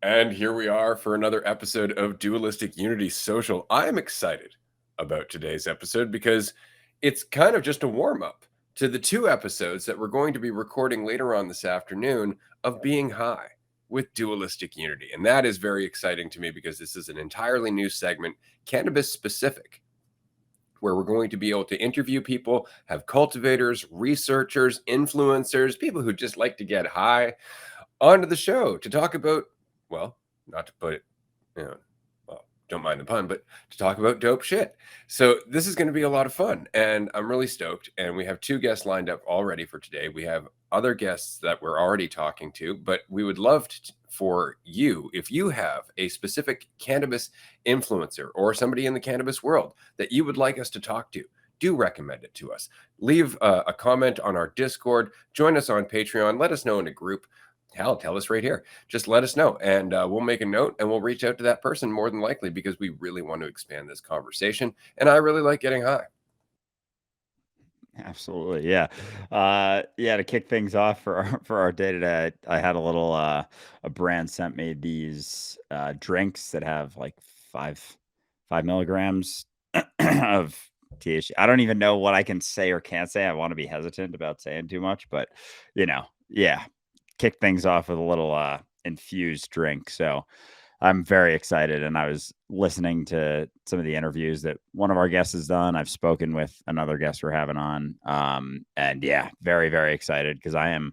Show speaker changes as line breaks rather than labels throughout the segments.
And here we are for another episode of Dualistic Unity Social. I am excited about today's episode because it's kind of just a warm up to the two episodes that we're going to be recording later on this afternoon of Being High with Dualistic Unity. And that is very exciting to me because this is an entirely new segment, cannabis specific, where we're going to be able to interview people, have cultivators, researchers, influencers, people who just like to get high onto the show to talk about, well, not to put it, well, don't mind the pun, but to talk about dope shit. So this is going to be a lot of fun, and I'm really stoked. And we have two guests lined up already for today. We have other guests that we're already talking to, but we would love for you, if you have a specific cannabis influencer or somebody in the cannabis world that you would like us to talk to, do recommend it to us. Leave a comment on our Discord, join us on Patreon, let us know in a group. Hell, tell us right here. Just let us know, and we'll make a note, and we'll reach out to that person more than likely because we really want to expand this conversation, and I really like getting high.
Absolutely, yeah. To kick things off for our day today, I had a brand sent me these drinks that have like 5 milligrams of THC. I don't even know what I can say or can't say. I want to be hesitant about saying too much, but yeah, kick things off with a little infused drink. So I'm very excited, and I was listening to some of the interviews that one of our guests has done. I've spoken with another guest we're having on, and yeah, very, very excited because I am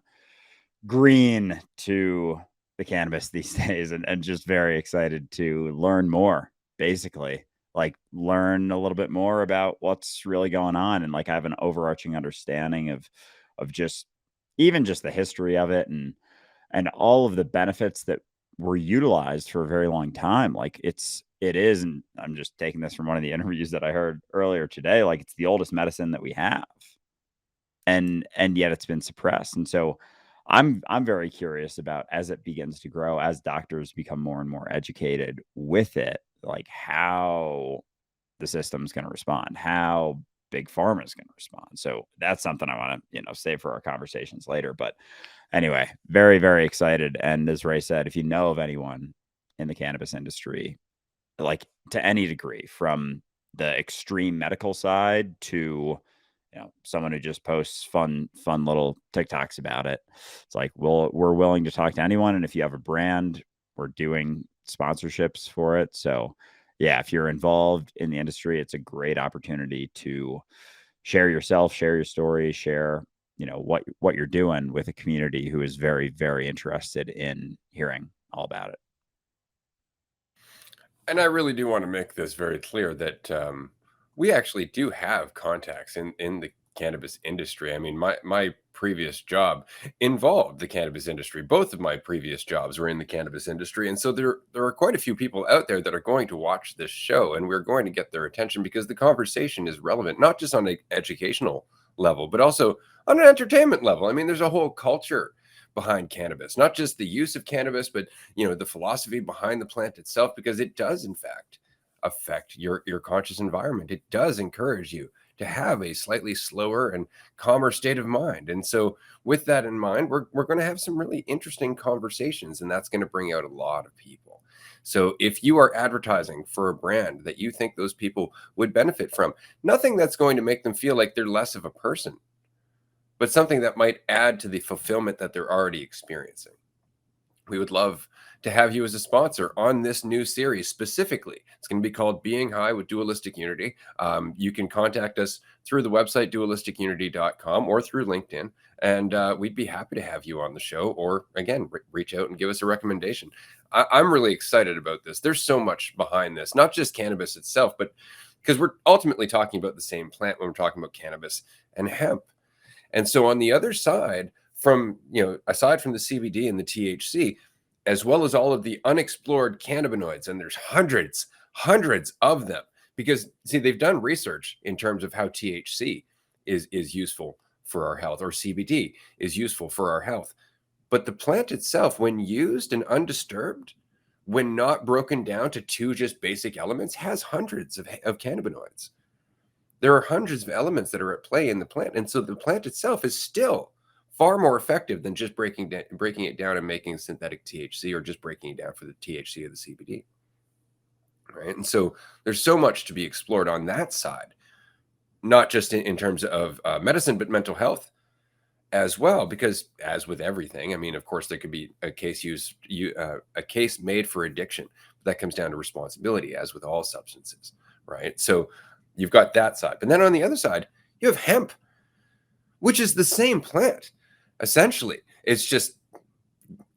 green to the cannabis these days, and just very excited to learn more, basically. Like, learn a little bit more about what's really going on, and like I have an overarching understanding of just even just the history of it, and all of the benefits that were utilized for a very long time. Like it is, and I'm just taking this from one of the interviews that I heard earlier today, like it's the oldest medicine that we have. And yet it's been suppressed. And so I'm very curious about, as it begins to grow, as doctors become more and more educated with it, like how the system's going to respond, how big pharma is going to respond. So that's something I want to, save for our conversations later. But anyway, very, very excited. And as Ray said, if you know of anyone in the cannabis industry, like to any degree, from the extreme medical side to someone who just posts fun little TikToks about it, it's like we're willing to talk to anyone. And if you have a brand, we're doing sponsorships for it. So yeah, if you're involved in the industry, it's a great opportunity to share yourself, share your story, share what you're doing with a community who is very, very interested in hearing all about it.
And I really do want to make this very clear that we actually do have contacts in the cannabis industry. I mean, my previous job involved the cannabis industry. Both of my previous jobs were in the cannabis industry, and so there are quite a few people out there that are going to watch this show, and we're going to get their attention because the conversation is relevant, not just on an educational level, but also on an entertainment level. I mean, there's a whole culture behind cannabis, not just the use of cannabis, but the philosophy behind the plant itself, because it does in fact affect your conscious environment. It does encourage you to have a slightly slower and calmer state of mind. And so with that in mind, we're going to have some really interesting conversations, and that's going to bring out a lot of people. So if you are advertising for a brand that you think those people would benefit from, nothing that's going to make them feel like they're less of a person, but something that might add to the fulfillment that they're already experiencing, we would love to have you as a sponsor on this new series specifically. It's going to be called Being High with Dualistic Unity. You can contact us through the website, dualisticunity.com, or through LinkedIn. And we'd be happy to have you on the show, or again, reach out and give us a recommendation. I'm really excited about this. There's so much behind this, not just cannabis itself, but because we're ultimately talking about the same plant when we're talking about cannabis and hemp. And so on the other side, from, aside from the CBD and the THC, as well as all of the unexplored cannabinoids, and there's hundreds of them, because see, they've done research in terms of how THC is useful for our health, or CBD is useful for our health. But the plant itself, when used and undisturbed, when not broken down to two just basic elements, has hundreds of cannabinoids. There are hundreds of elements that are at play in the plant. And so the plant itself is still far more effective than just breaking it down and making synthetic THC, or just breaking it down for the THC of the CBD, right? And so there's so much to be explored on that side, not just in terms of medicine, but mental health as well. Because as with everything, I mean, of course, there could be a case made for addiction. That comes down to responsibility, as with all substances, right? So you've got that side, but then on the other side, you have hemp, which is the same plant. Essentially, it's just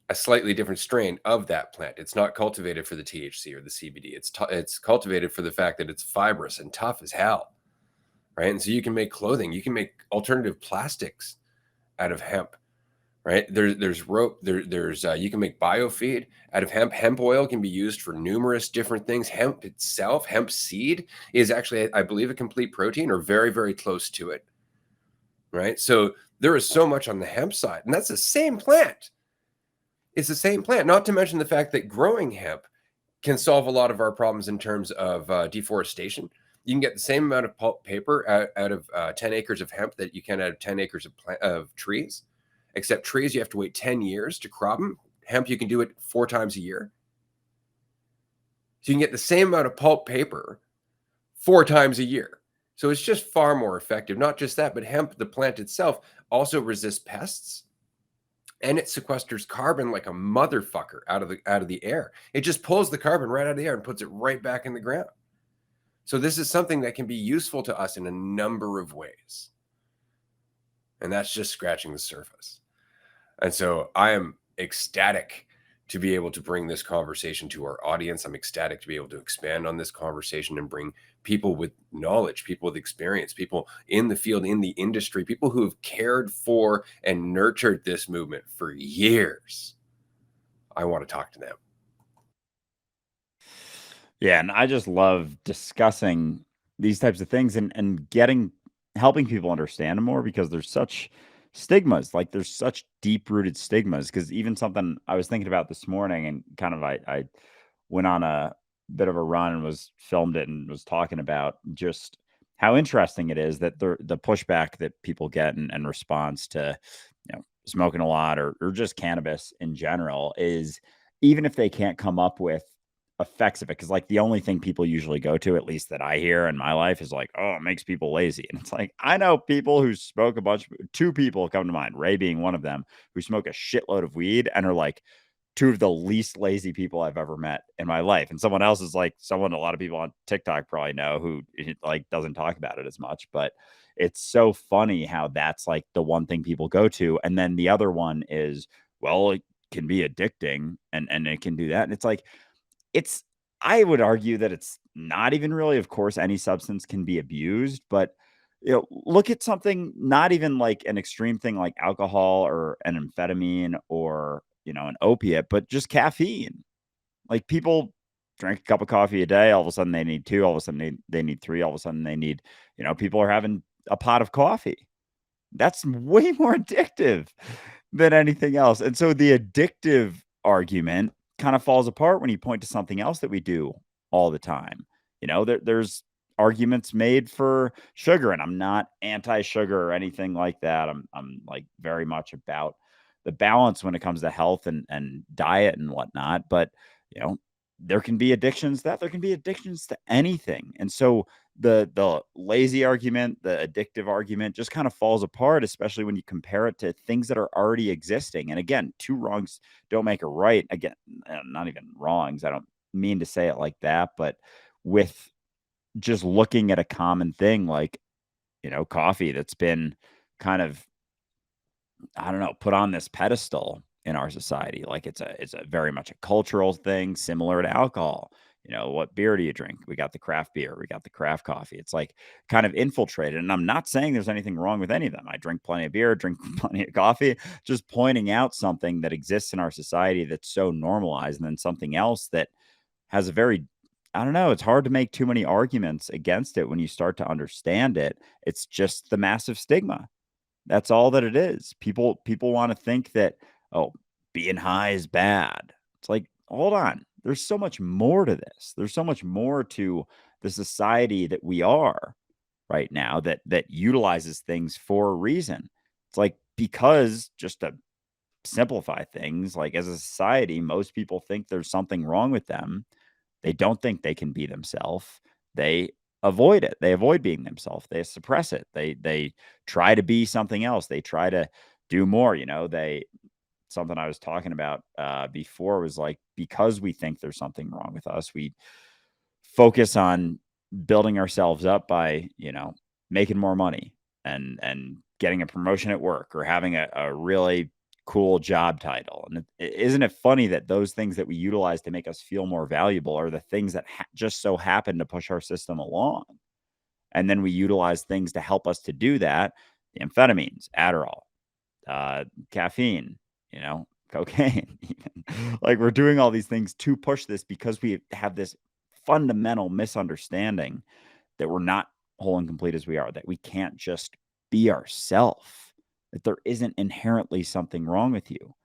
a slightly different strain of that plant. It's not cultivated for the THC or the CBD. It's cultivated for the fact that it's fibrous and tough as hell, right? And so you can make clothing, you can make alternative plastics out of hemp, right? There's rope, there's you can make biofeed out of hemp. Hemp oil can be used for numerous different things. Hemp itself, hemp seed, is actually, I believe, a complete protein, or very, very close to it, right? So there is so much on the hemp side, and that's the same plant. It's the same plant, not to mention the fact that growing hemp can solve a lot of our problems in terms of deforestation. You can get the same amount of pulp paper out of 10 acres of hemp that you can out of 10 acres of trees, except trees, you have to wait 10 years to crop them. Hemp, you can do it 4 times a year. So you can get the same amount of pulp paper 4 times a year. So it's just far more effective. Not just that, but hemp, the plant itself, also resists pests, and it sequesters carbon like a motherfucker out of the air. It just pulls the carbon right out of the air and puts it right back in the ground. So this is something that can be useful to us in a number of ways. And that's just scratching the surface. And so I am ecstatic to be able to bring this conversation to our audience. I'm ecstatic to be able to expand on this conversation and bring people with knowledge, people with experience, people in the field, in the industry, people who have cared for and nurtured this movement for years. I want to talk to them.
Yeah, and I just love discussing these types of things and getting helping people understand them more because there's such stigmas, like there's such deep-rooted stigmas. Because even something I was thinking about this morning and kind of I went on a bit of a run and was filmed it and was talking about just how interesting it is that the pushback that people get in response to, smoking a lot or just cannabis in general is even if they can't come up with effects of it, because like the only thing people usually go to, at least that I hear in my life, is like, oh, it makes people lazy. And it's like, I know people who smoke a bunch, two people come to mind, Ray being one of them, who smoke a shitload of weed and are like two of the least lazy people I've ever met in my life. And someone else is like someone a lot of people on TikTok probably know who like doesn't talk about it as much, but it's so funny how that's like the one thing people go to. And then the other one is, well, it can be addicting and it can do that. And it's like, it's I would argue that it's not even really, of course, any substance can be abused, but, look at something not even like an extreme thing like alcohol or an amphetamine or, an opiate, but just caffeine. Like, people drink a cup of coffee a day, all of a sudden they need 2, all of a sudden they need 3, all of a sudden they need people are having a pot of coffee. That's way more addictive than anything else. And so the addictive argument kind of falls apart when you point to something else that we do all the time. There's arguments made for sugar, and I'm not anti-sugar or anything like that. I'm like very much about the balance when it comes to health and diet and whatnot. But you know, there can be addictions to anything. And so the lazy argument, the addictive argument just kind of falls apart, especially when you compare it to things that are already existing. And again, two wrongs don't make a right. Again, not even wrongs. I don't mean to say it like that, but with just looking at a common thing like, coffee that's been kind of, I don't know, put on this pedestal in our society. Like it's a very much a cultural thing, similar to alcohol. What beer do you drink? We got the craft beer, we got the craft coffee. It's like kind of infiltrated. And I'm not saying there's anything wrong with any of them. I drink plenty of beer, drink plenty of coffee, just pointing out something that exists in our society that's so normalized, and then something else that has a very, I don't know, it's hard to make too many arguments against it when you start to understand it. It's just the massive stigma. That's all that it is. People wanna think that, "Oh, being high is bad." It's like, "Hold on. There's so much more to this. There's so much more to the society that we are right now that utilizes things for a reason." It's like because just to simplify things, like as a society, most people think there's something wrong with them. They don't think they can be themselves. They avoid it. They avoid being themselves. They suppress it. They try to be something else. They try to do more. They something I was talking about before was like, because we think there's something wrong with us, we focus on building ourselves up by, making more money and getting a promotion at work or having a really cool job title. And isn't it funny that those things that we utilize to make us feel more valuable are the things that just so happen to push our system along? And then we utilize things to help us to do that. The amphetamines, Adderall, caffeine, cocaine, even. Like we're doing all these things to push this because we have this fundamental misunderstanding that we're not whole and complete as we are, that we can't just be ourselves, that there isn't inherently something wrong with you.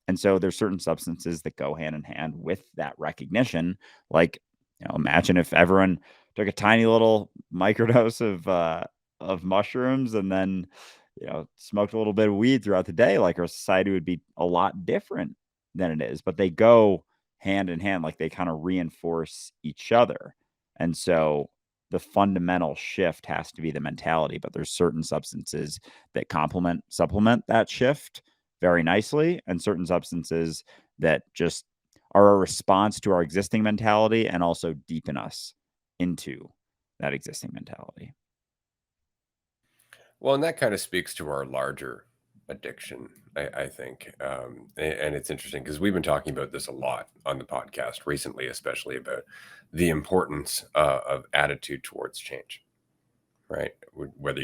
And so there's certain substances that go hand in hand with that recognition. Like, imagine if everyone took a tiny little microdose of mushrooms and then, smoked a little bit of weed throughout the day. Like our society would be a lot different than it is. But they go hand in hand, like they kind of reinforce each other. And so the fundamental shift has to be the mentality. But there's certain substances that supplement that shift very nicely, and certain substances that just are a response to our existing mentality and also deepen us into that existing mentality.
Well, and that kind of speaks to our larger addiction, I think. And it's interesting because we've been talking about this a lot on the podcast recently, especially about the importance of attitude towards change. Right? Whether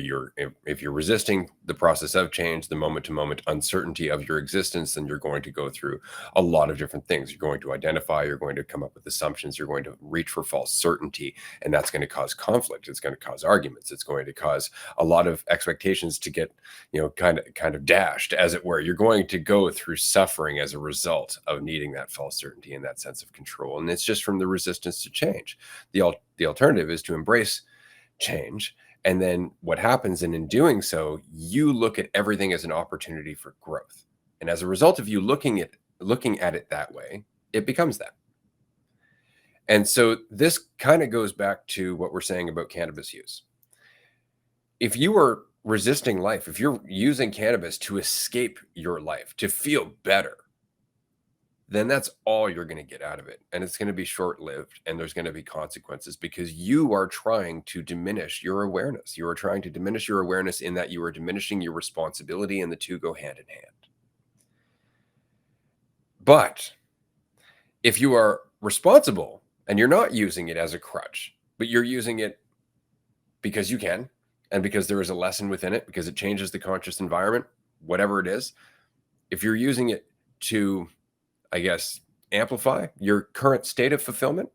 if you're resisting the process of change, the moment to moment uncertainty of your existence, then you're going to go through a lot of different things. You're going to identify, you're going to come up with assumptions, you're going to reach for false certainty, and that's going to cause conflict. It's going to cause arguments. It's going to cause a lot of expectations to get, kind of dashed, as it were. You're going to go through suffering as a result of needing that false certainty and that sense of control. And it's just from the resistance to change. The alternative is to embrace change. And then what happens, and in doing so, you look at everything as an opportunity for growth. And as a result of you looking at it that way, it becomes that. And so this kind of goes back to what we're saying about cannabis use. If you are resisting life, if you're using cannabis to escape your life, to feel better, then that's all you're going to get out of it. And it's going to be short lived, and there's going to be consequences because you are trying to diminish your awareness. You are trying to diminish your awareness in that you are diminishing your responsibility, and the two go hand in hand. But if you are responsible and you're not using it as a crutch, but you're using it because you can, and because there is a lesson within it, because it changes the conscious environment, whatever it is, if you're using it to, I guess, amplify your current state of fulfillment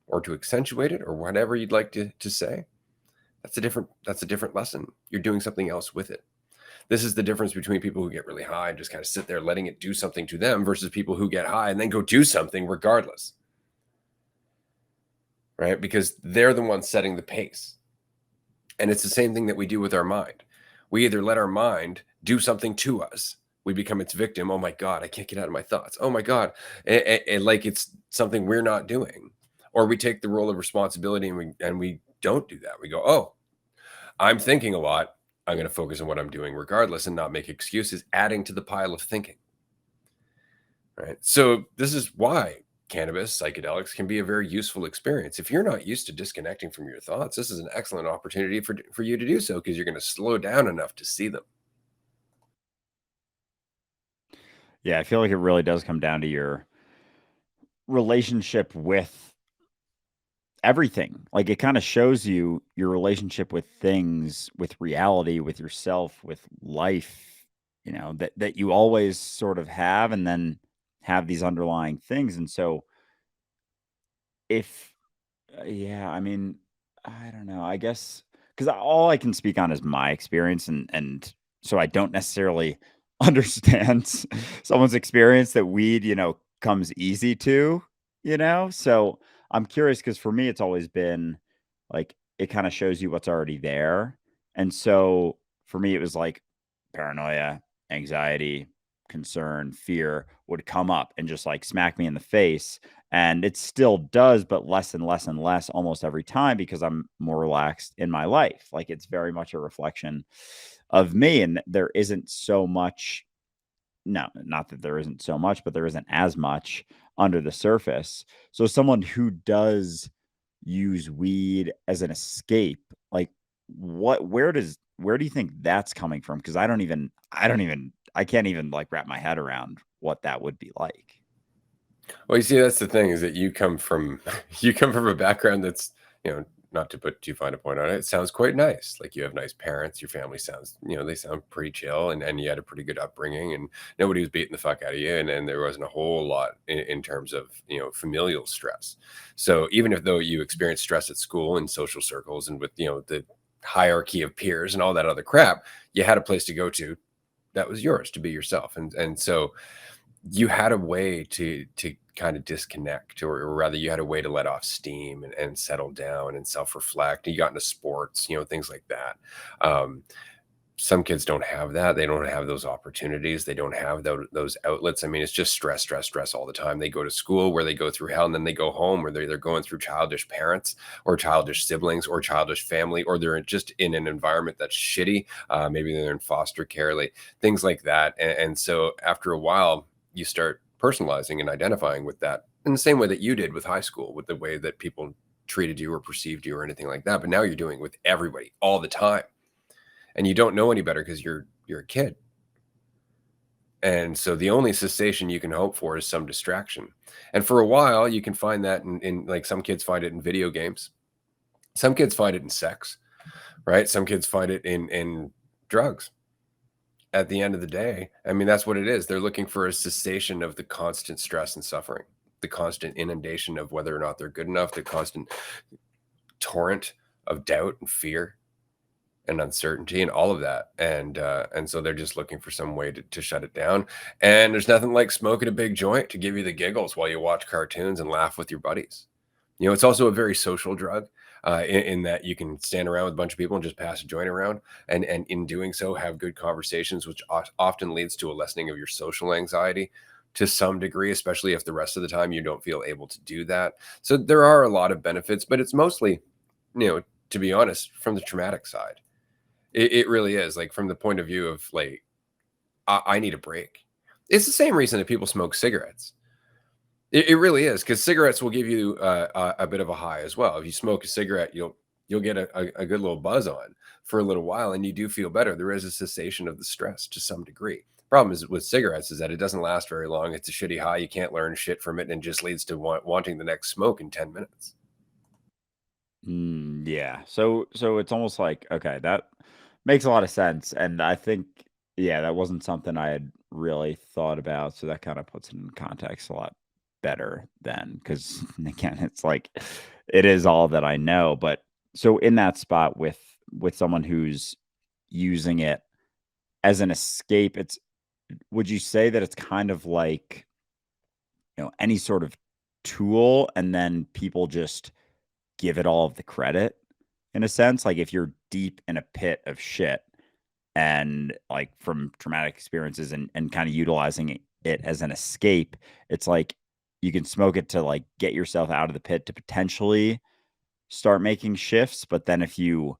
or to accentuate it or whatever you'd like to say, that's a different lesson. You're doing something else with it. This is the difference between people who get really high and just kind of sit there letting it do something to them versus people who get high and then go do something regardless. Right? Because they're the ones setting the pace. And it's the same thing that we do with our mind. We either let our mind do something to us. We become its victim. Oh my God, I can't get out of my thoughts. Oh my God. And like it's something we're not doing. Or we take the role of responsibility and we don't do that. We go, oh, I'm thinking a lot. I'm going to focus on what I'm doing regardless and not make excuses, adding to the pile of thinking. Right. So this is why cannabis, psychedelics can be a very useful experience. If you're not used to disconnecting from your thoughts, this is an excellent opportunity for you to do so because you're going to slow down enough to see them.
Yeah, I feel like it really does come down to your relationship with everything. Like it kind of shows you your relationship with things, with reality, with yourself, with life, that you always sort of have and then have these underlying things. And so if yeah, I mean, I don't know. I guess because all I can speak on is my experience, and so I don't necessarily understand someone's experience that weed, comes easy to. So I'm curious because for me, it's always been like it kind of shows you what's already there, and so for me, it was like paranoia, anxiety, concern, fear would come up and just like smack me in the face. And it still does, but less and less and less almost every time because I'm more relaxed in my life. Like it's very much a reflection of me. And there isn't so much, no, not that there isn't so much, but there isn't as much under the surface. So someone who does use weed as an escape, like where do you think that's coming from? Because I can't even like wrap my head around what that would be like.
Well, you see, that's the thing is that you come from you come from a background that's, not to put too fine a point on it, it sounds quite nice. Like you have nice parents, your family sounds, they sound pretty chill, and you had a pretty good upbringing, and nobody was beating the fuck out of you, and there wasn't a whole lot in terms of familial stress. So even if though you experienced stress at school and social circles and with the hierarchy of peers and all that other crap, you had a place to go to that was yours to be yourself, and so you had a way to kind of disconnect, or rather you had a way to let off steam and settle down and self-reflect. You got into sports, things like that. um, some kids don't have that. They don't have those opportunities. They don't have those outlets. I mean, it's just stress, stress, stress all the time. They go to school where they go through hell, and then they go home where they're going through childish parents or childish siblings or childish family, or they're just in an environment that's shitty. Maybe they're in foster care, like things like that. And so after a while, you start personalizing and identifying with that in the same way that you did with high school, with the way that people treated you or perceived you or anything like that. But now you're doing it with everybody all the time, and you don't know any better because you're a kid. And so the only cessation you can hope for is some distraction. And for a while, you can find that in like some kids find it in video games. Some kids find it in sex, right? Some kids find it in drugs. At the end of the day, I mean, that's what it is. They're looking for a cessation of the constant stress and suffering, the constant inundation of whether or not they're good enough, the constant torrent of doubt and fear and uncertainty and all of that. And so they're just looking for some way to shut it down. And there's nothing like smoking a big joint to give you the giggles while you watch cartoons and laugh with your buddies. It's also a very social drug, in that you can stand around with a bunch of people and just pass a joint around, and in doing so have good conversations, which often leads to a lessening of your social anxiety to some degree, especially if the rest of the time you don't feel able to do that. So there are a lot of benefits, but it's mostly, to be honest, from the traumatic side. It really is, like, from the point of view of, like, I need a break. It's the same reason that people smoke cigarettes. It really is, because cigarettes will give you a bit of a high as well. If you smoke a cigarette, you'll get a good little buzz on for a little while, and you do feel better. There is a cessation of the stress to some degree. Problem is with cigarettes is that it doesn't last very long. It's a shitty high. You can't learn shit from it, and it just leads to wanting the next smoke in 10 minutes.
Yeah. So it's almost like, okay, that makes a lot of sense. And I think, yeah, that wasn't something I had really thought about. So that kind of puts it in context a lot better then. Cause again, it's like it is all that I know. But so in that spot with someone who's using it as an escape, it's would you say that it's kind of like, any sort of tool and then people just give it all of the credit in a sense. Like if you're deep in a pit of shit and like from traumatic experiences and kind of utilizing it as an escape, it's like you can smoke it to like get yourself out of the pit to potentially start making shifts. But then if you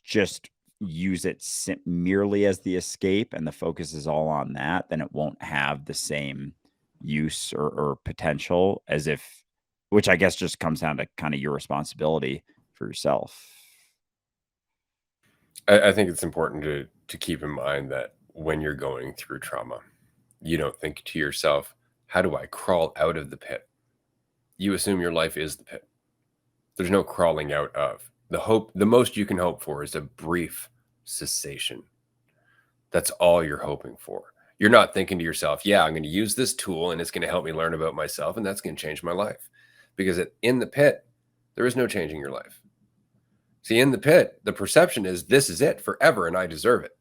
just use it merely as the escape and the focus is all on that, then it won't have the same use or potential as if, which I guess just comes down to kind of your responsibility for yourself.
I think it's important to keep in mind that when you're going through trauma, you don't think to yourself, "How do I crawl out of the pit?" You assume your life is the pit. There's no crawling out of. The most you can hope for is a brief cessation. That's all you're hoping for. You're not thinking to yourself, "Yeah, I'm going to use this tool and it's going to help me learn about myself and that's going to change my life." Because in the pit, there is no changing your life. See, in the pit, the perception is this is it forever and I deserve it.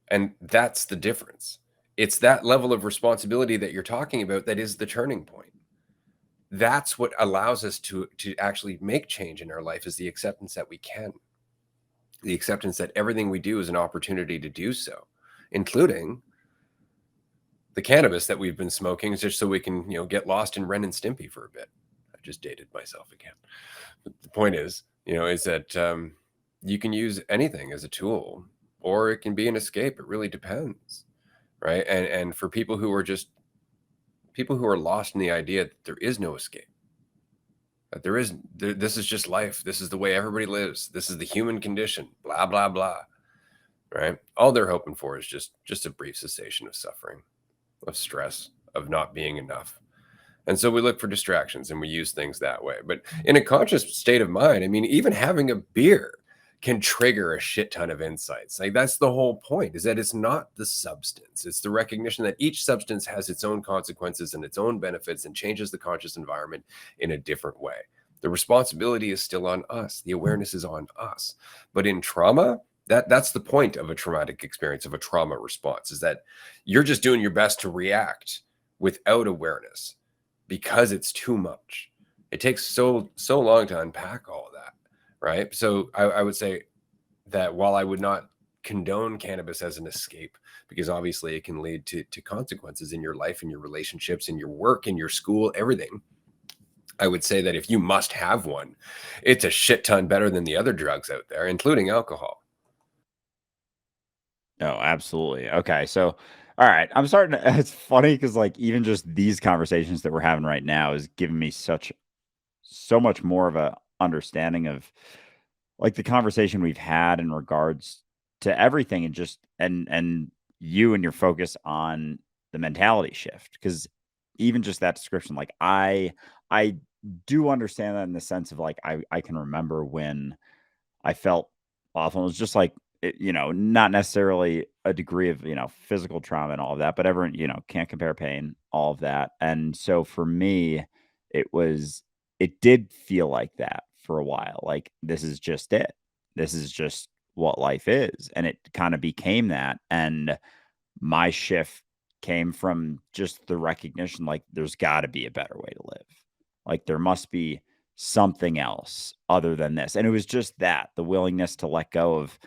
And that's the difference. It's that level of responsibility that you're talking about that is the turning point. That's what allows us to actually make change in our life, is the acceptance that we can. The acceptance that everything we do is an opportunity to do so, including the cannabis that we've been smoking, just so we can, get lost in Ren and Stimpy for a bit. I just dated myself again. But the point is that you can use anything as a tool, or it can be an escape. It really depends, right? And for people who are lost in the idea that there is no escape, that this is just life. This is the way everybody lives. This is the human condition. Blah blah blah. Right? All they're hoping for is just a brief cessation of suffering, of stress, of not being enough. And so we look for distractions and we use things that way. But in a conscious state of mind, I mean, even having a beer can trigger a shit ton of insights. Like that's the whole point, is that it's not the substance. It's the recognition that each substance has its own consequences and its own benefits and changes the conscious environment in a different way. The responsibility is still on us. The awareness is on us. But in trauma, that's the point of a traumatic experience, of a trauma response, is that you're just doing your best to react without awareness because it's too much. It takes so long to unpack all of that, right? So I would say that while I would not condone cannabis as an escape, because obviously it can lead to consequences in your life, in your relationships, in your work, in your school, everything. I would say that if you must have one, it's a shit ton better than the other drugs out there, including alcohol.
No, absolutely. Okay, so all right, I'm starting to it's funny because like, even just these conversations that we're having right now is giving me so much more of a understanding of, like, the conversation we've had in regards to everything and just and you and your focus on the mentality shift. Because even just that description, like, I do understand that in the sense of, like, I can remember when I felt awful. It was just like, not necessarily a degree of, physical trauma and all of that, but everyone, can't compare pain, all of that. And so for me, it did feel like that for a while. Like, this is just it. This is just what life is. And it kind of became that. And my shift came from just the recognition, like, there's got to be a better way to live. Like, there must be something else other than this. And it was just that, the willingness to let go of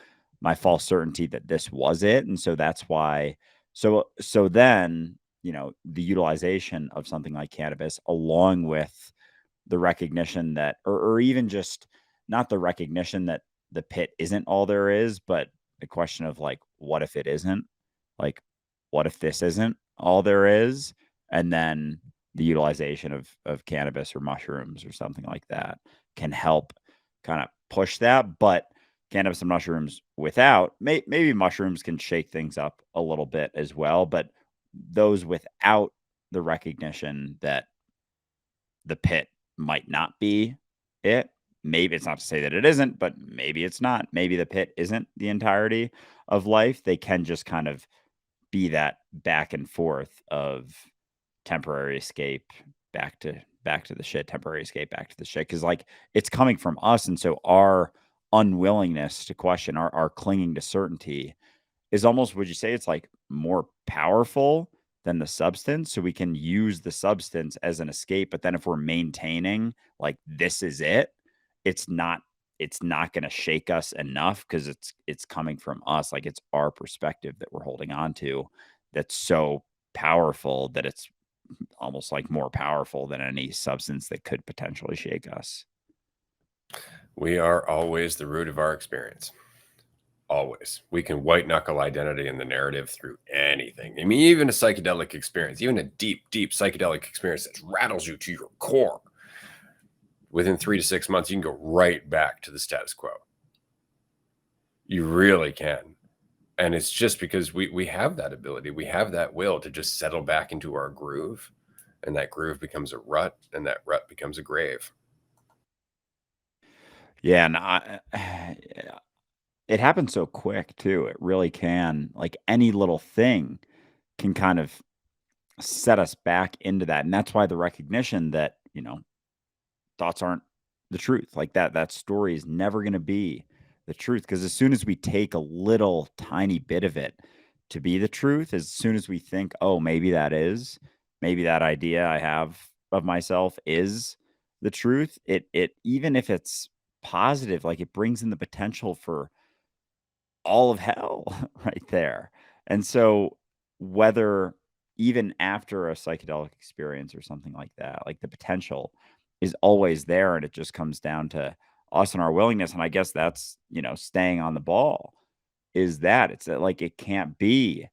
my false certainty that this was it. And so that's why so then, the utilization of something like cannabis, along with the recognition that, or even just not the recognition that the pit isn't all there is, but the question of, like, what if it isn't? Like, what if this isn't all there is? And then the utilization of cannabis or mushrooms or something like that can help kind of push that. But cannabis and mushrooms without, maybe mushrooms can shake things up a little bit as well, but those without the recognition that the pit might not be it. Maybe it's not to say that it isn't, but maybe it's not. Maybe the pit isn't the entirety of life. They can just kind of be that back and forth of temporary escape, back to the shit, temporary escape, back to the shit. Cause like, it's coming from us. And so our unwillingness to question, our clinging to certainty is almost, would you say it's like more powerful than the substance? So we can use the substance as an escape, but then if we're maintaining like, this is it, it's not it's not going to shake us enough because it's coming from us. Like, it's our perspective that we're holding on to that's so powerful that it's almost like more powerful than any substance that could potentially shake us.
We are always the root of our experience. Always. We can white knuckle identity in the narrative through anything. I mean, even a psychedelic experience, even a deep, deep psychedelic experience that rattles you to your core. Within 3 to 6 months, you can go right back to the status quo. You really can. And it's just because we have that ability. We have that will to just settle back into our groove. And that groove becomes a rut, and that rut becomes a grave.
Yeah, and it happens so quick too. It really can. Like, any little thing can kind of set us back into that. And that's why the recognition that, thoughts aren't the truth. Like, that story is never going to be the truth, because as soon as we take a little tiny bit of it to be the truth, as soon as we think, oh, maybe that idea I have of myself is the truth, it even if it's positive, like, it brings in the potential for all of hell right there. And so whether even after a psychedelic experience or something like that, like the potential is always there, and it just comes down to us and our willingness. And I guess that's, staying on the ball is that it's like it can't be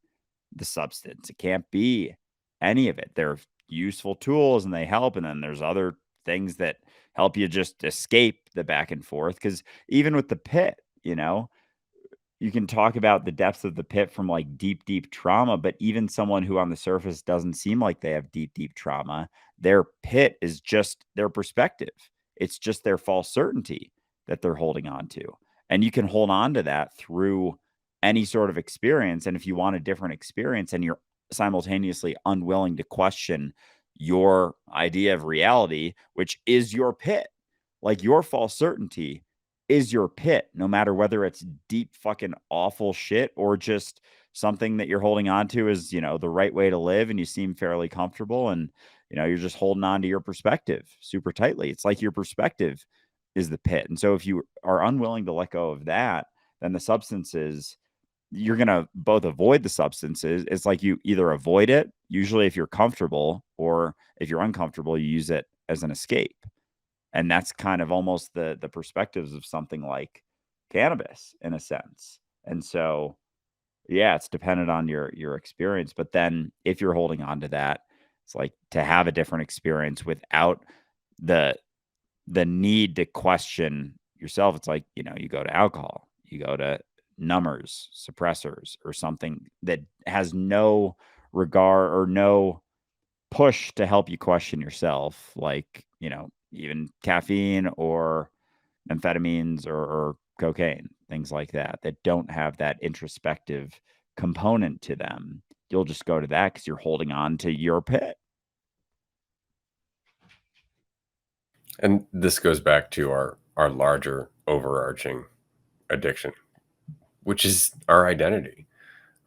the substance. It can't be any of it. They're useful tools and they help. And then there's other things that help you just escape the back and forth. Because even with the pit, you can talk about the depths of the pit from like deep, deep trauma, but even someone who on the surface doesn't seem like they have deep, deep trauma, their pit is just their perspective. It's just their false certainty that they're holding on to. And you can hold on to that through any sort of experience. And if you want a different experience and you're simultaneously unwilling to question your idea of reality, which is your pit, like your false certainty is your pit, no matter whether it's deep fucking awful shit or just something that you're holding on to is, the right way to live and you seem fairly comfortable and, you're just holding on to your perspective super tightly. It's like your perspective is the pit. And so if you are unwilling to let go of that, then the substances, you're going to both avoid the substances. It's like you either avoid it, usually if you're comfortable, or if you're uncomfortable, you use it as an escape. And that's kind of almost the perspectives of something like cannabis in a sense. And so, yeah, it's dependent on your experience. But then if you're holding on to that, it's like to have a different experience without the need to question yourself. It's like, you go to alcohol, you go to numbers, suppressors, or something that has no regard or no push to help you question yourself, like, even caffeine or amphetamines or cocaine, things like that, that don't have that introspective component to them. You'll just go to that because you're holding on to your pit.
And this goes back to our larger overarching addiction, which is our identity,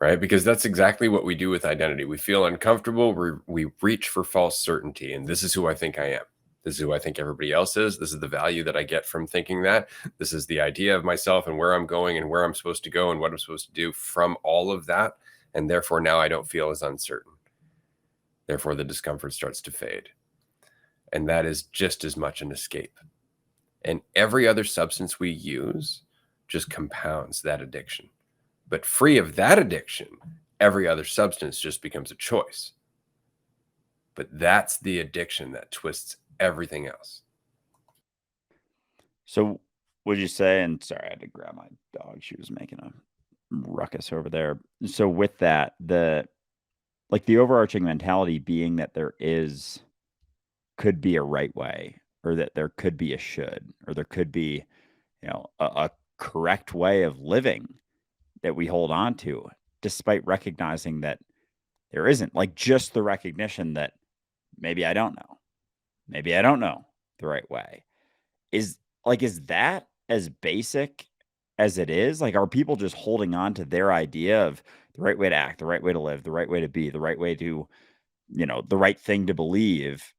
right? Because that's exactly what we do with identity. We feel uncomfortable, we reach for false certainty, and this is who I think I am. This is who I think everybody else is. This is the value that I get from thinking that. This is the idea of myself and where I'm going and where I'm supposed to go and what I'm supposed to do from all of that. And therefore, now I don't feel as uncertain. Therefore, the discomfort starts to fade. And that is just as much an escape. And every other substance we use just compounds that addiction. But free of that addiction, every other substance just becomes a choice. But that's the addiction that twists everything else.
So would you say, and sorry, I had to grab my dog. She was making a ruckus over there. So with that, the overarching mentality being that could be a right way, or that there could be a should, or there could be, a correct way of living that we hold on to, despite recognizing that there isn't, like, just the recognition that maybe I don't know. Maybe I don't know the right way. Is that as basic as it is? Like, are people just holding on to their idea of the right way to act, the right way to live, the right way to be, the right way to, the right thing to believe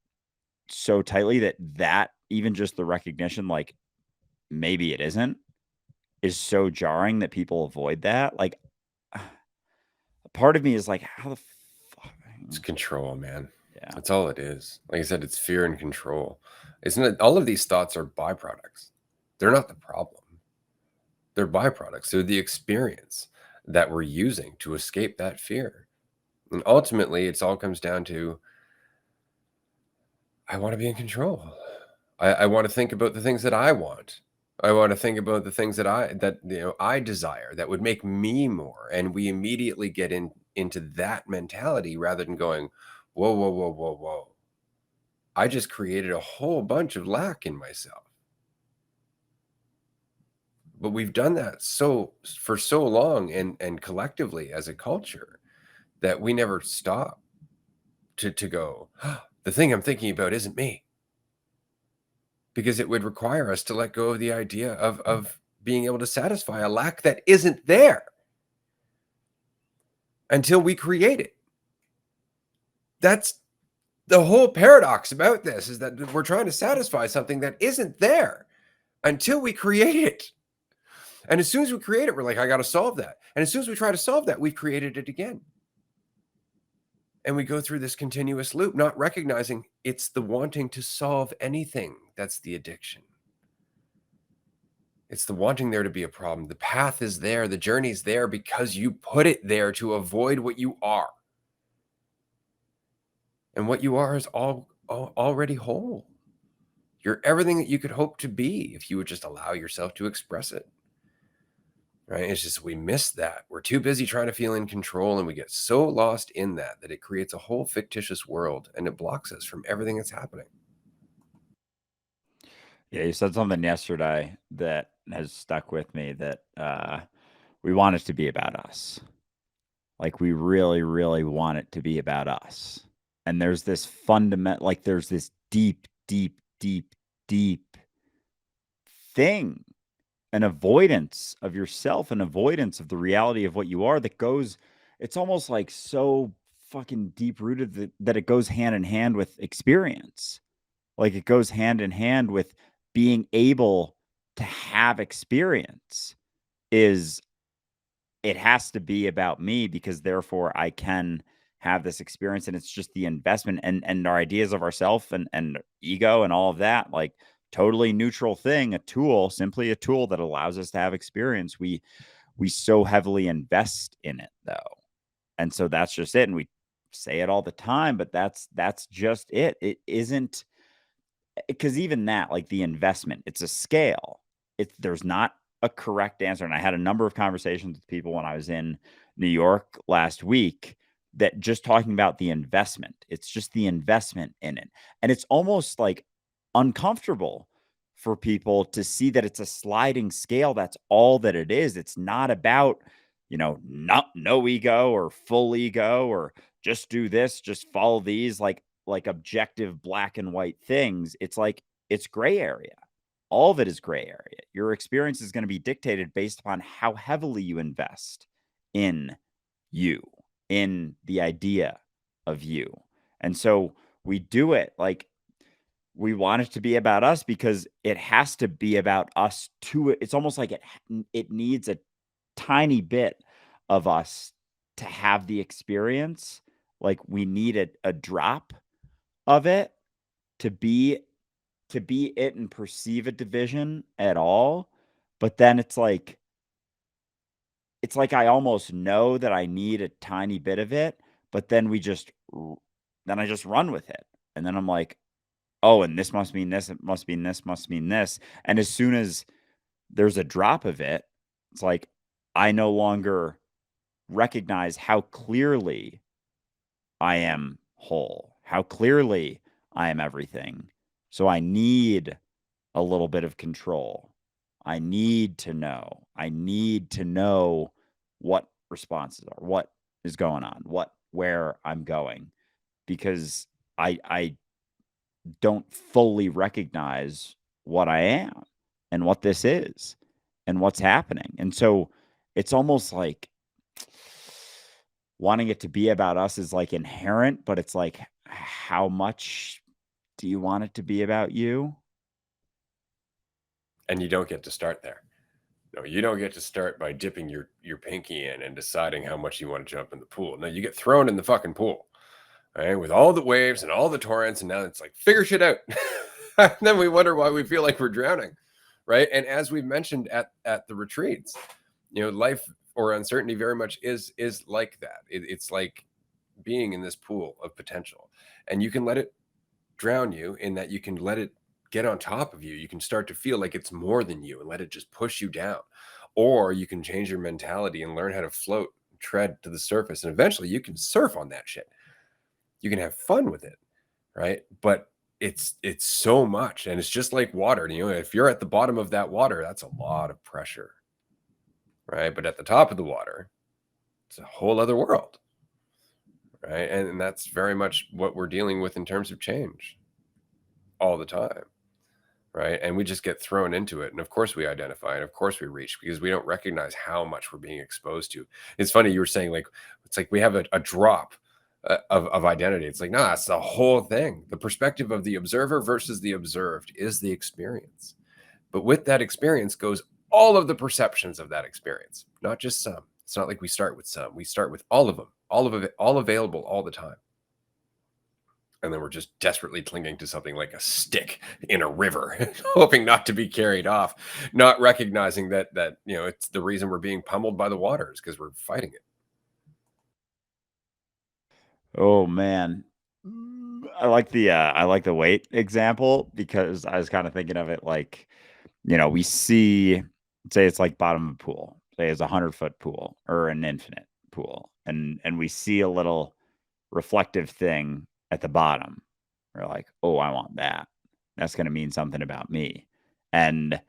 so tightly that even just the recognition, like, maybe it isn't, is so jarring that people avoid that? Like, part of me is like, how the fuck?
It's control, man.
Yeah.
That's all it is. Like I said, it's fear and control. Isn't it? All of these thoughts are byproducts. They're not the problem. They're byproducts. They're the experience that we're using to escape that fear. And ultimately, it all comes down to I want to be in control. I want to think about the things that I want. I want to think about the things that I desire that would make me more. And we immediately get into that mentality rather than going, whoa, whoa, whoa, whoa, whoa. I just created a whole bunch of lack in myself. But we've done that for so long and collectively as a culture that we never stop to go, the thing I'm thinking about isn't me. Because it would require us to let go of the idea of being able to satisfy a lack that isn't there until we create it. That's the whole paradox about this, is that we're trying to satisfy something that isn't there until we create it. And as soon as we create it, we're like, I got to solve that. And as soon as we try to solve that, we've created it again. And we go through this continuous loop, not recognizing it's the wanting to solve anything that's the addiction. It's the wanting there to be a problem. The path is there, the journey's there because you put it there to avoid what you are. And what you are is already whole. You're everything that you could hope to be if you would just allow yourself to express it. Right? It's just we miss that. We're too busy trying to feel in control, and we get so lost in that it creates a whole fictitious world, and it blocks us from everything that's happening.
Yeah, you said something yesterday that has stuck with me, that we want it to be about us. Like, we really, really want it to be about us. And there's this fundamental, like, there's this deep, deep, deep, deep thing, an avoidance of yourself, an avoidance of the reality of what you are, that goes, it's almost like so fucking deep rooted that it goes hand in hand with experience. Like, it goes hand in hand with being able to have experience. Is it has to be about me, because therefore I can have this experience, and it's just the investment and our ideas of ourself and ego and all of that, like, totally neutral thing, a tool, simply a tool that allows us to have experience. We so heavily invest in it, though. And so that's just it. And we say it all the time, but that's just it. It isn't, because even that, like, the investment, it's a scale. There's not a correct answer. And I had a number of conversations with people when I was in New York last week, that just talking about the investment. It's just the investment in it. And it's almost like uncomfortable for people to see that it's a sliding scale. That's all that it is. It's not about, not no ego or full ego, or just do this, just follow these, like objective black and white things. It's like, it's gray area. All of it is gray area. Your experience is going to be dictated based upon how heavily you invest in you, in the idea of you. And so we do it like, we want it to be about us, because it has to be about us too. It's almost like it needs a tiny bit of us to have the experience. Like, we need a drop of it to be it and perceive a division at all. But then it's like I almost know that I need a tiny bit of it, but then I just run with it. And then I'm like, oh, and this must mean this, it must mean this, must mean this. And as soon as there's a drop of it, it's like, I no longer recognize how clearly I am whole, how clearly I am everything. So I need a little bit of control. I need to know. I need to know what responses are, what is going on, where I'm going, because I don't fully recognize what I am and what this is and what's happening. And so it's almost like wanting it to be about us is like inherent, but it's like, how much do you want it to be about you?
And you don't get to start there. No, you don't get to start by dipping your pinky in and deciding how much you want to jump in the pool. No, you get thrown in the fucking pool, right? With all the waves and all the torrents, and now it's like, figure shit out. And then we wonder why we feel like we're drowning, right? And as we mentioned at the retreats, life or uncertainty very much is like that. It's like being in this pool of potential, and you can let it drown you, in that you can let it get on top of you. You can start to feel like it's more than you and let it just push you down. Or you can change your mentality and learn how to float, tread to the surface, and eventually you can surf on that shit. You can have fun with it, right? But it's so much, and it's just like water. If you're at the bottom of that water, that's a lot of pressure, right? But at the top of the water, it's a whole other world, right? And that's very much what we're dealing with in terms of change all the time, right? And we just get thrown into it. And of course we identify, and of course we reach, because we don't recognize how much we're being exposed to. It's funny, you were saying, like, it's like we have a drop of identity. It's like, nah, it's the whole thing. The perspective of the observer versus the observed is the experience. But with that experience goes all of the perceptions of that experience, not just some. It's not like we start with some. We start with all of them, all of it, all available all the time. And then we're just desperately clinging to something like a stick in a river, hoping not to be carried off, not recognizing that it's the reason we're being pummeled by the waters because we're fighting it.
Oh man. I like the weight example because I was kind of thinking of it like, we see, say it's like bottom of a pool, say it's 100-foot pool or an infinite pool, and we see a little reflective thing at the bottom. We're like, oh, I want that. That's going to mean something about me. And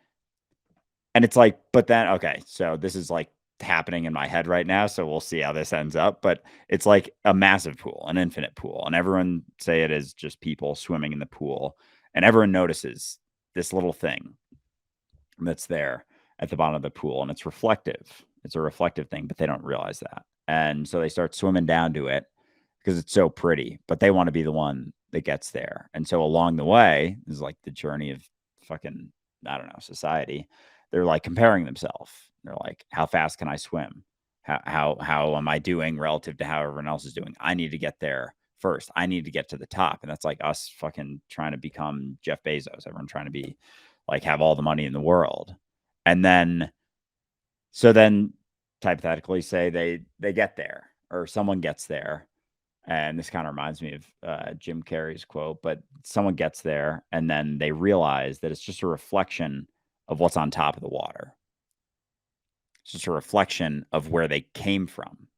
it's like, but then, okay, so this is like happening in my head right now. So we'll see how this ends up. But it's like a massive pool, an infinite pool. And everyone say it is just people swimming in the pool. And everyone notices this little thing that's there at the bottom of the pool. And it's reflective. It's a reflective thing, but they don't realize that. And so they start swimming down to it because it's so pretty, but they want to be the one that gets there. And so along the way is like the journey of fucking, I don't know, society. They're like comparing themselves. They're like, how fast can I swim? How am I doing relative to how everyone else is doing? I need to get there first. I need to get to the top. And that's like us fucking trying to become Jeff Bezos, everyone trying to be like have all the money in the world. And then hypothetically say they get there or someone gets there, and this kind of reminds me of Jim Carrey's quote, but someone gets there and then they realize that it's just a reflection of what's on top of the water. It's just a reflection of where they came from,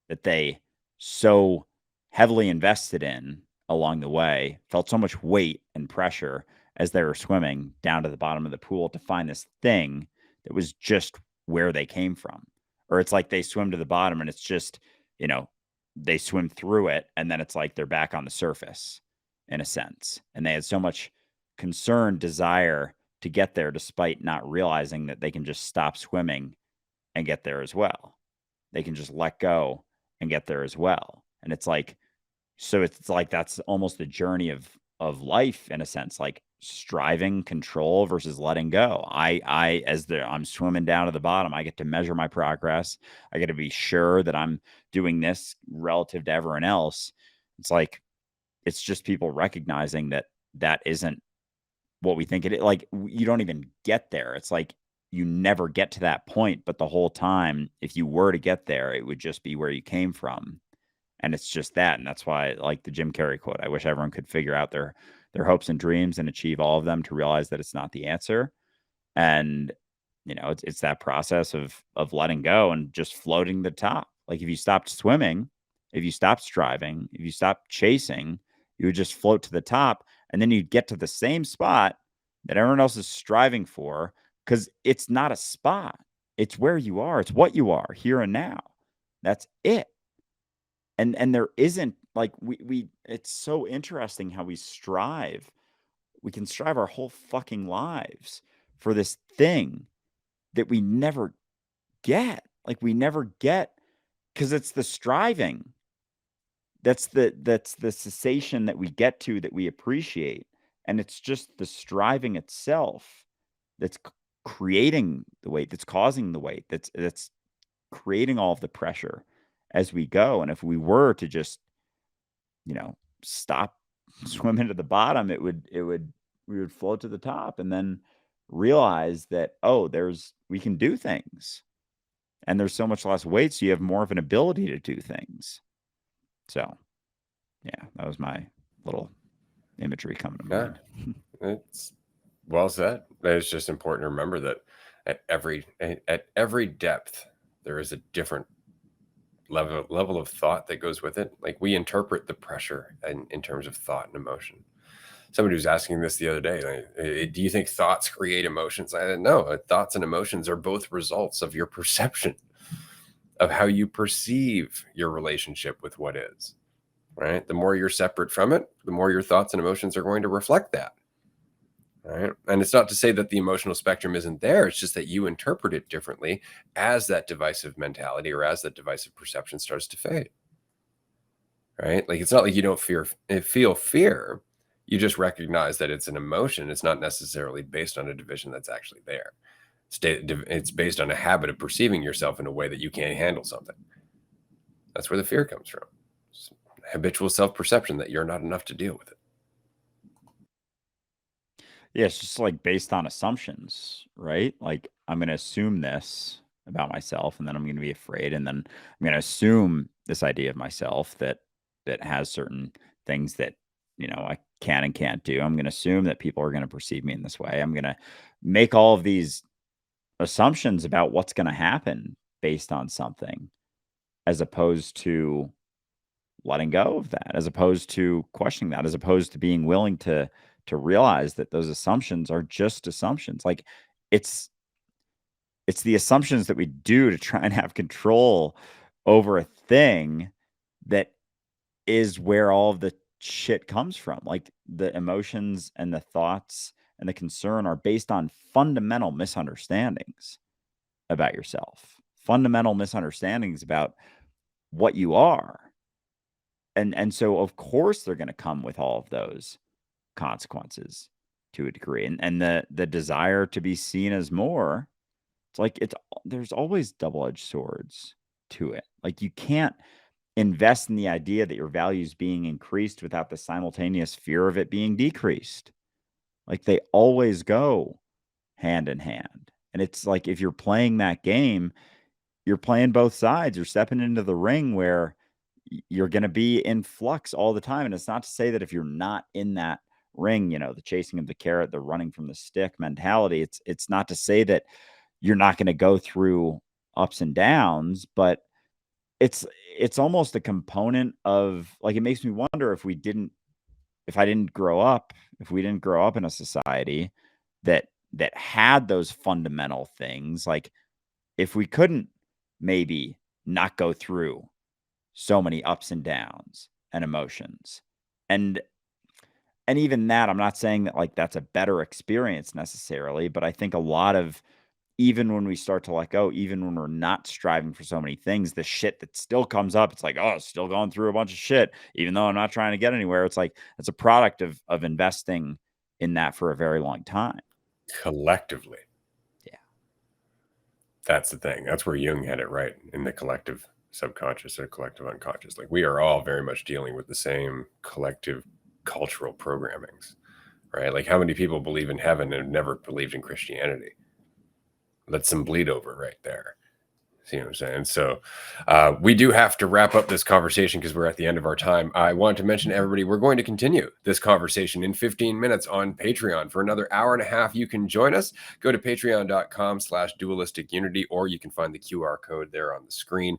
that they so heavily invested in along the way, felt so much weight and pressure as they were swimming down to the bottom of the pool to find this thing that was just where they came from. Or it's like they swim to the bottom and it's just, they swim through it and then it's like they're back on the surface in a sense. And they had so much concern, desire to get there despite not realizing that they can just stop swimming and get there as well. They can just let go and get there as well. And it's like, so it's like that's almost the journey of life in a sense, like striving control versus letting go. I'm swimming down to the bottom, I get to measure my progress. I get to be sure that I'm doing this relative to everyone else. It's like it's just people recognizing that that isn't what we think it is. Like you don't even get there. It's like you never get to that point, but the whole time, if you were to get there, it would just be where you came from. And it's just that. And that's why, like the Jim Carrey quote, I wish everyone could figure out their hopes and dreams and achieve all of them to realize that it's not the answer. And it's that process of letting go and just floating the top. Like if you stopped swimming, if you stopped striving, if you stopped chasing, you would just float to the top, and then you'd get to the same spot that everyone else is striving for, because it's not a spot. It's where you are. It's what you are here and now. That's it. And there isn't like we it's so interesting how we strive. We can strive our whole fucking lives for this thing that we never get. Like we never get, because it's the striving. That's the cessation that we get to that we appreciate. And it's just the striving itself that's creating the weight, that's causing the weight, that's creating all of the pressure as we go. And if we were to just, stop swimming to the bottom, we would float to the top and then realize that, oh, we can do things and there's so much less weight. So you have more of an ability to do things. So yeah, that was my little imagery coming to
Yeah,
mind.
it's well said. It's just important to remember that at every depth there is a different level of thought that goes with it. Like we interpret the pressure in terms of thought and emotion. Somebody was asking this the other day. Like, do you think thoughts create emotions? I said, no. Thoughts and emotions are both results of your perception of how you perceive your relationship with what is. Right. The more you're separate from it, the more your thoughts and emotions are going to reflect that. Right. And it's not to say that the emotional spectrum isn't there. It's just that you interpret it differently as that divisive mentality or as that divisive perception starts to fade. Right. Like it's not like you don't feel fear. You just recognize that it's an emotion. It's not necessarily based on a division that's actually there. It's based on a habit of perceiving yourself in a way that you can't handle something. That's where the fear comes from. It's habitual self-perception that you're not enough to deal with it.
Yeah, it's just like based on assumptions, right? Like I'm going to assume this about myself and then I'm going to be afraid and then I'm going to assume this idea of myself that has certain things that, I can and can't do. I'm going to assume that people are going to perceive me in this way. I'm going to make all of these assumptions about what's going to happen based on something as opposed to letting go of that, as opposed to questioning that, as opposed to being willing to realize that those assumptions are just assumptions. Like it's it's the assumptions that we do to try and have control over a thing that is where all of the shit comes from. Like the emotions and the thoughts and the concern are based on fundamental misunderstandings about yourself, fundamental misunderstandings about what you are. And so of course they're going to come with all of those consequences to a degree. And the desire to be seen as more, it's like there's always double-edged swords to it. Like you can't invest in the idea that your value is being increased without the simultaneous fear of it being decreased. Like they always go hand in hand. And it's like if you're playing that game, you're playing both sides. You're stepping into the ring where you're going to be in flux all the time. And it's not to say that if you're not in that ring, the chasing of the carrot, the running from the stick mentality, it's not to say that you're not going to go through ups and downs, but it's it's almost a component of like it makes me wonder if I didn't grow up, if we didn't grow up in a society that had those fundamental things, like if we couldn't maybe not go through so many ups and downs and emotions. And and even that, I'm not saying that like that's a better experience necessarily, but I think a lot of even when we start to let go, even when we're not striving for so many things, the shit that still comes up, it's like, oh, still going through a bunch of shit, even though I'm not trying to get anywhere. It's like it's a product of investing in that for a very long time.
Collectively,
Yeah.
that's the thing. That's where Jung had it right in the collective subconscious or collective unconscious. Like we are all very much dealing with the same collective cultural programmings, right? Like how many people believe in heaven and have never believed in Christianity? Let some bleed over right there. See what I'm saying? So we do have to wrap up this conversation because we're at the end of our time. I want to mention to everybody we're going to continue this conversation in 15 minutes on Patreon for another hour and a half. You can join us. Go to patreon.com/dualistic unity, or you can find the QR code there on the screen.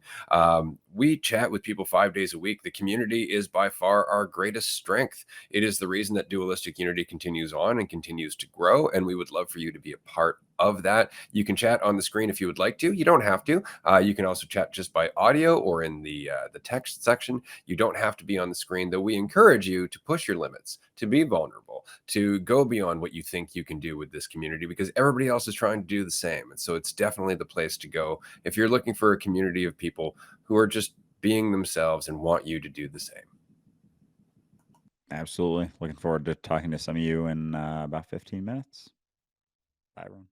We chat with people 5 days a week. The community is by far our greatest strength. It is the reason that Dualistic Unity continues on and continues to grow. And we would love for you to be a part of that. You can chat on the screen if you would like to. You don't have to. You can also chat just by audio or in the text section. You don't have to be on the screen, though we encourage you to push your limits, to be vulnerable, to go beyond what you think you can do with this community because everybody else is trying to do the same. And so it's definitely the place to go if you're looking for a community of people who are just being themselves and want you to do the same.
Absolutely. Looking forward to talking to some of you in about 15 minutes. Bye, everyone.